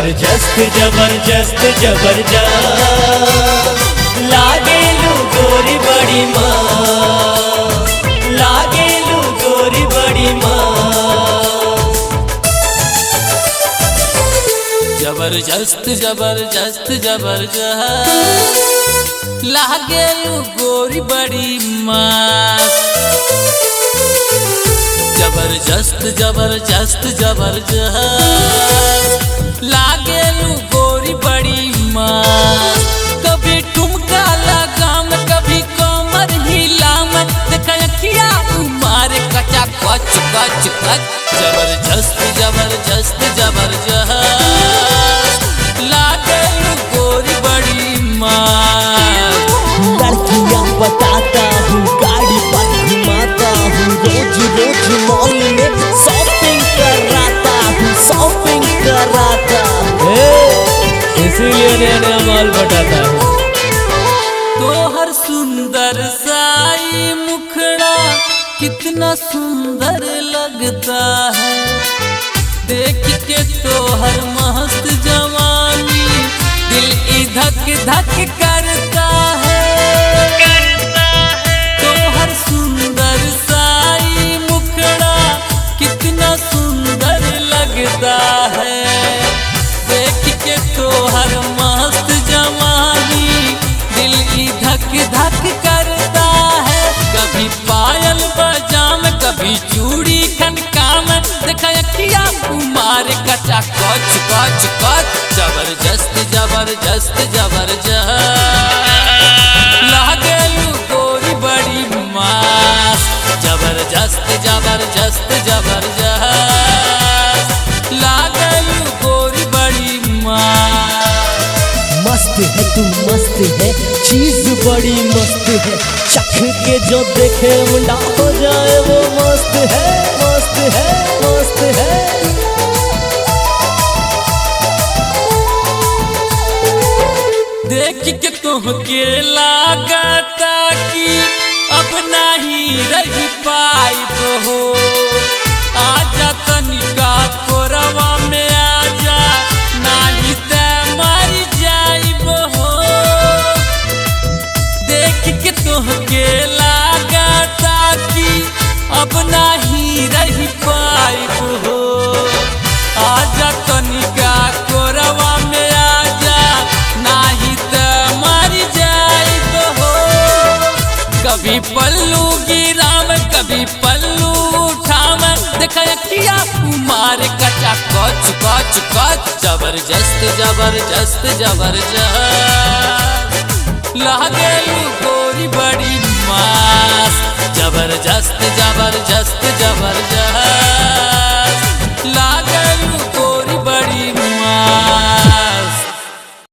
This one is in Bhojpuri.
जबरदस्त जबरदस्त जबरदस्त लागेलू गोरी बड़ी माँ, लागेलू गोरी बड़ी माँ। जबरदस्त जबरदस्त जबरदस्त लागेलू गोरी बड़ी मस्त। जबरदस्त जबरदस्त जबरदस्त लागेलू गोरी बड़ी मस्त। कभी ठुमका लगाम कभी कमर हिलाम, देखा अखिया मारे कचा कच कच कच। जबरदस्त जबरदस्त जबरदस्त लागेलू गोरी बड़ी मस्त। लड़कियाँ बताता हूँ, गाड़ी पर घुमाता हूँ, रोज रोज मॉल में शॉपिंग कराता हूँ, शॉपिंग कराता हूँ, इसीलिए नया नया माल बटाता हूँ। तोहर सुंदर साई मुखड़ा कितना सुंदर लगता है, देख के तोहर मस्त जवानी दिल धक धक करता है। तोहर सुंदर साई मुखड़ा कितना सुंदर लगता है, देख के तोहर मस्त जवानी दिल धक धक करता है। कभी पायल बजाम कभी चूड़ी खनकाम, देखा अखिया कुमार कचा कच कच कच। जबरदस्त जबरदस्त जबरदस्त लागेलू गोरी बड़ी मस्त। जबरदस्त जबरदस्त जबरदस्त लागेलू गोरी बड़ी मस्त। मस्त है तू मस्त है, चीज बड़ी मस्त है, चख के जो देखे मुंडा हो जाए वो मस्त है मस्त है मस्त है। देख के तुहके लागता कि अब नहीं रह पाइब हो, आजा तनिका कोरवा में आजा, नहीं ते मर जाइब हो। देख के तुहके लागता कि अब नहीं रह पाइब हो, आजा तनिका कोरवा में आजा, नहीं ते मर जाइब हो। कभी पल्लू गिराम कभी पल्लू उठाम, देखा अखिया कुमार कचा कच कच कच। जबरदस्त जबरदस्त जबरदस्त लागेलू गोरी बड़ी मस्त। जबरदस्त जबरदस्त